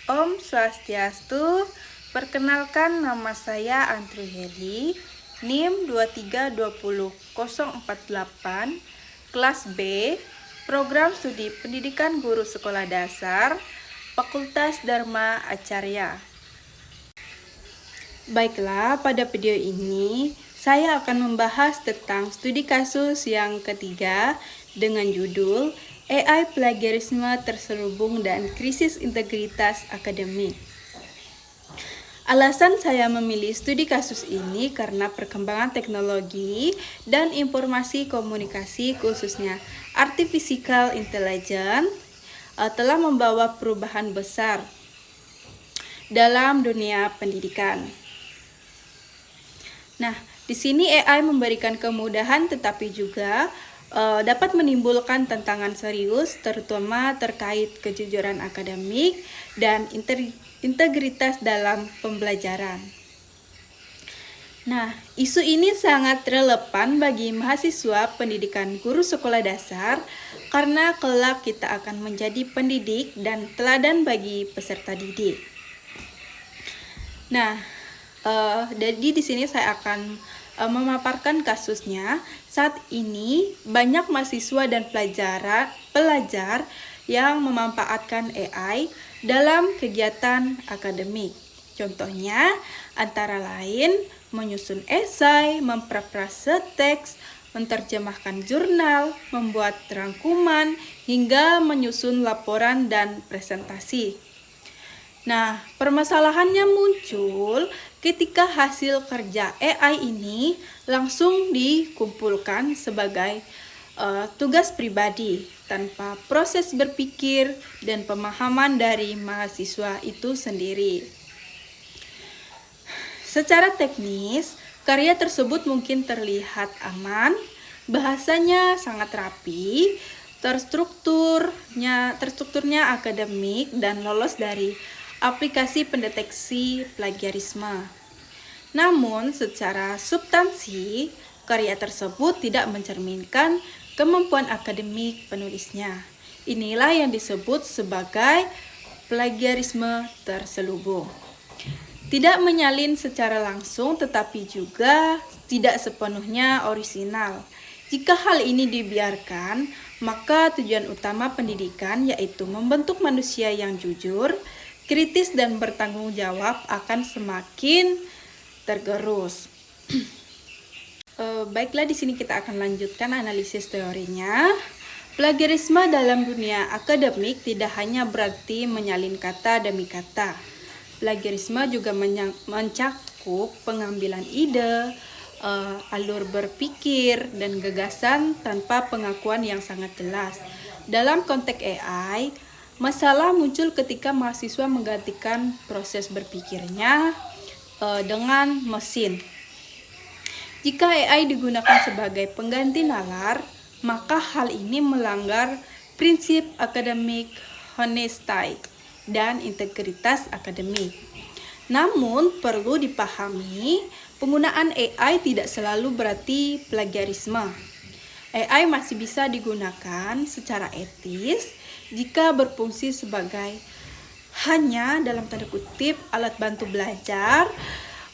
Om Swastiastu, perkenalkan nama saya Andrew Heli, NIM 2320048, kelas B, Program Studi Pendidikan Guru Sekolah Dasar, Fakultas Dharma Acarya. Baiklah, pada video ini saya akan membahas tentang studi kasus yang ketiga dengan judul AI Plagiarisme Terselubung dan Krisis Integritas Akademik. Alasan saya memilih studi kasus ini karena perkembangan teknologi dan informasi komunikasi khususnya artificial intelligence telah membawa perubahan besar dalam dunia pendidikan. Nah, di sini AI memberikan kemudahan tetapi juga dapat menimbulkan tantangan serius terutama terkait kejujuran akademik dan integritas dalam pembelajaran. Nah, isu ini sangat relevan bagi mahasiswa pendidikan guru sekolah dasar karena kelak kita akan menjadi pendidik dan teladan bagi peserta didik. Nah, jadi di sini saya akan memaparkan kasusnya. Saat ini banyak mahasiswa dan pelajar yang memanfaatkan AI dalam kegiatan akademik. Contohnya antara lain menyusun esai, memperprase teks, menerjemahkan jurnal, membuat rangkuman, hingga menyusun laporan dan presentasi. Nah, permasalahannya muncul ketika hasil kerja AI ini langsung dikumpulkan sebagai tugas pribadi tanpa proses berpikir dan pemahaman dari mahasiswa itu sendiri. Secara teknis, karya tersebut mungkin terlihat aman, bahasanya sangat rapi, terstrukturnya akademik dan lolos dari aplikasi pendeteksi plagiarisme. Namun, secara substansi, karya tersebut tidak mencerminkan kemampuan akademik penulisnya. Inilah yang disebut sebagai plagiarisme terselubung. Tidak menyalin secara langsung tetapi juga tidak sepenuhnya orisinal. Jika hal ini dibiarkan, maka tujuan utama pendidikan yaitu membentuk manusia yang jujur, kritis dan bertanggung jawab akan semakin tergerus. Baiklah, di sini kita akan lanjutkan analisis teorinya. Plagiarisme dalam dunia akademik tidak hanya berarti menyalin kata demi kata. Plagiarisme juga mencakup pengambilan ide, alur berpikir, dan gagasan tanpa pengakuan yang sangat jelas. Dalam konteks AI, masalah muncul ketika mahasiswa menggantikan proses berpikirnya dengan mesin. Jika AI digunakan sebagai pengganti nalar, maka hal ini melanggar prinsip akademik honesty dan integritas akademik. Namun, perlu dipahami, penggunaan AI tidak selalu berarti plagiarisme. AI masih bisa digunakan secara etis jika berfungsi sebagai hanya dalam tanda kutip alat bantu belajar,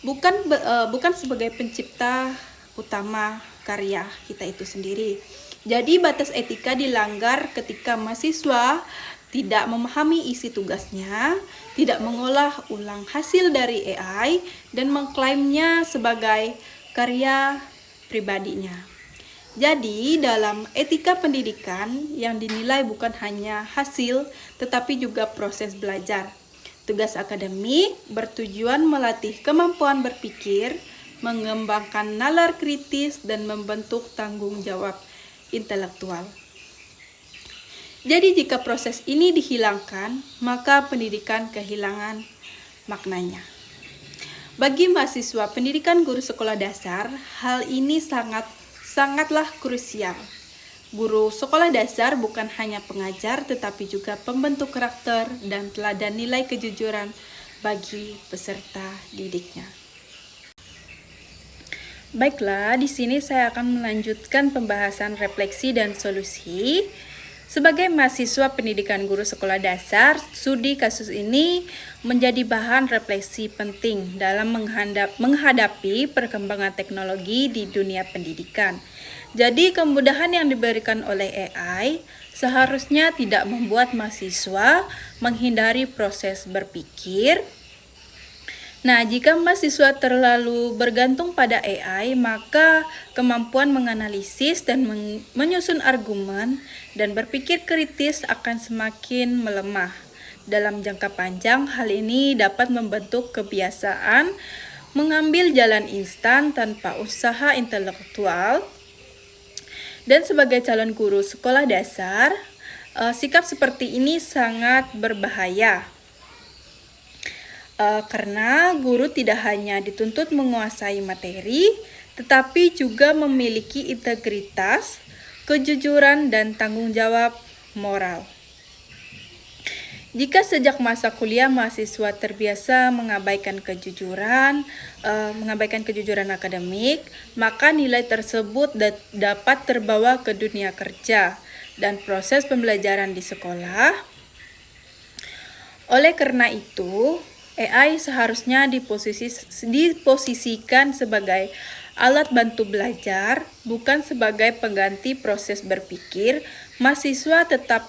bukan sebagai pencipta utama karya kita itu sendiri. Jadi batas etika dilanggar ketika mahasiswa tidak memahami isi tugasnya, tidak mengolah ulang hasil dari AI, dan mengklaimnya sebagai karya pribadinya. Jadi, dalam etika pendidikan yang dinilai bukan hanya hasil, tetapi juga proses belajar. Tugas akademik bertujuan melatih kemampuan berpikir, mengembangkan nalar kritis, dan membentuk tanggung jawab intelektual. Jadi, jika proses ini dihilangkan, maka pendidikan kehilangan maknanya. Bagi mahasiswa pendidikan guru sekolah dasar, hal ini sangatlah krusial. Guru sekolah dasar bukan hanya pengajar tetapi juga pembentuk karakter dan teladan nilai kejujuran bagi peserta didiknya. Baiklah, di sini saya akan melanjutkan pembahasan refleksi dan solusi. Sebagai mahasiswa pendidikan guru sekolah dasar, studi kasus ini menjadi bahan refleksi penting dalam menghadapi perkembangan teknologi di dunia pendidikan. Jadi kemudahan yang diberikan oleh AI seharusnya tidak membuat mahasiswa menghindari proses berpikir. Nah, jika mahasiswa terlalu bergantung pada AI, maka kemampuan menganalisis dan menyusun argumen dan berpikir kritis akan semakin melemah. Dalam jangka panjang, hal ini dapat membentuk kebiasaan mengambil jalan instan tanpa usaha intelektual. Dan sebagai calon guru sekolah dasar, sikap seperti ini sangat berbahaya. Karena guru tidak hanya dituntut menguasai materi, tetapi juga memiliki integritas, kejujuran, dan tanggung jawab moral. Jika sejak masa kuliah mahasiswa terbiasa mengabaikan kejujuran akademik, maka nilai tersebut dapat terbawa ke dunia kerja dan proses pembelajaran di sekolah. Oleh karena itu, AI seharusnya diposisikan sebagai alat bantu belajar, bukan sebagai pengganti proses berpikir. Mahasiswa tetap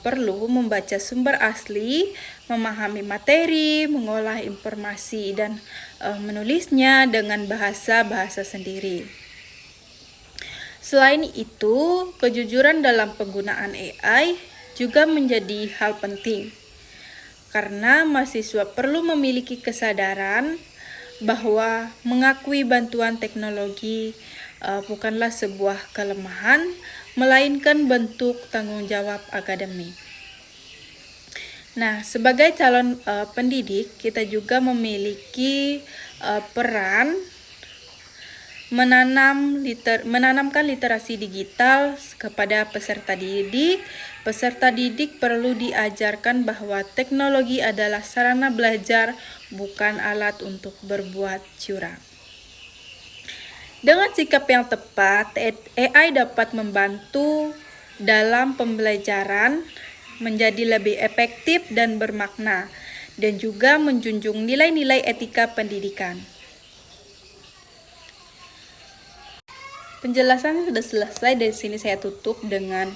perlu membaca sumber asli, memahami materi, mengolah informasi, dan menulisnya dengan bahasa sendiri. Selain itu, kejujuran dalam penggunaan AI juga menjadi hal penting. Karena mahasiswa perlu memiliki kesadaran bahwa mengakui bantuan teknologi bukanlah sebuah kelemahan, melainkan bentuk tanggung jawab akademik. Nah, sebagai calon pendidik, kita juga memiliki peran menanamkan literasi digital kepada peserta didik. Peserta didik perlu diajarkan bahwa teknologi adalah sarana belajar, bukan alat untuk berbuat curang. Dengan sikap yang tepat, AI dapat membantu dalam pembelajaran menjadi lebih efektif dan bermakna, dan juga menjunjung nilai-nilai etika pendidikan. Penjelasan sudah selesai, dari sini saya tutup dengan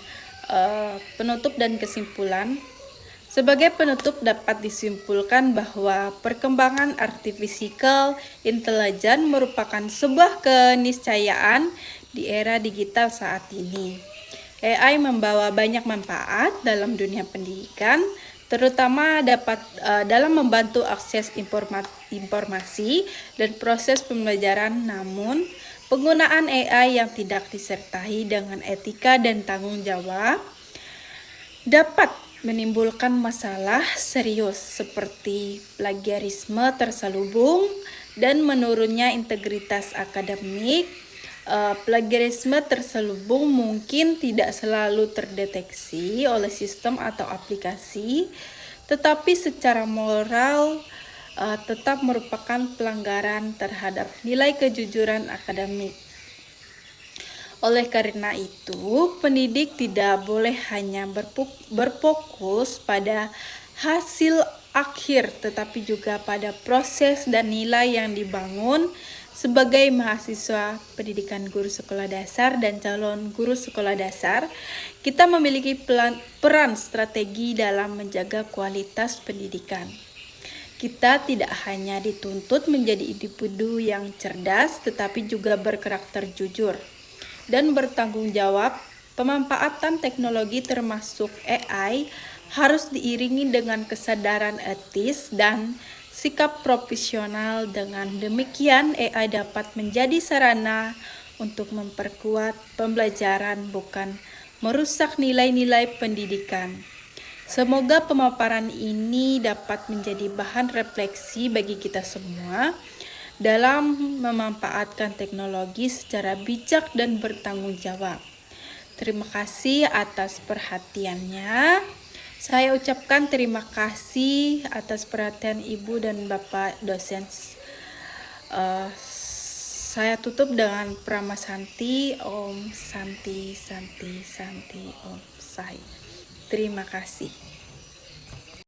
penutup dan kesimpulan. Sebagai penutup dapat disimpulkan bahwa perkembangan artificial intelligence merupakan sebuah keniscayaan di era digital saat ini. AI membawa banyak manfaat dalam dunia pendidikan, terutama dalam membantu akses informasi dan proses pembelajaran. Namun, penggunaan AI yang tidak disertai dengan etika dan tanggung jawab dapat menimbulkan masalah serius seperti plagiarisme terselubung dan menurunnya integritas akademik. Plagiarisme terselubung mungkin tidak selalu terdeteksi oleh sistem atau aplikasi, tetapi secara moral tetap merupakan pelanggaran terhadap nilai kejujuran akademik. Oleh karena itu, pendidik tidak boleh hanya berfokus pada hasil akhir, tetapi juga pada proses dan nilai yang dibangun. Sebagai mahasiswa pendidikan guru sekolah dasar dan calon guru sekolah dasar, kita memiliki peran strategi dalam menjaga kualitas pendidikan. Kita tidak hanya dituntut menjadi individu yang cerdas, tetapi juga berkarakter jujur dan bertanggung jawab. Pemanfaatan teknologi termasuk AI harus diiringi dengan kesadaran etis dan sikap profesional. Dengan demikian, AI dapat menjadi sarana untuk memperkuat pembelajaran, bukan merusak nilai-nilai pendidikan. Semoga pemaparan ini dapat menjadi bahan refleksi bagi kita semua dalam memanfaatkan teknologi secara bijak dan bertanggung jawab. Terima kasih atas perhatiannya. Saya ucapkan terima kasih atas perhatian Ibu dan Bapak dosen. Saya tutup dengan Prama Santi, Om Santi Santi Santi Om Sai. Terima kasih.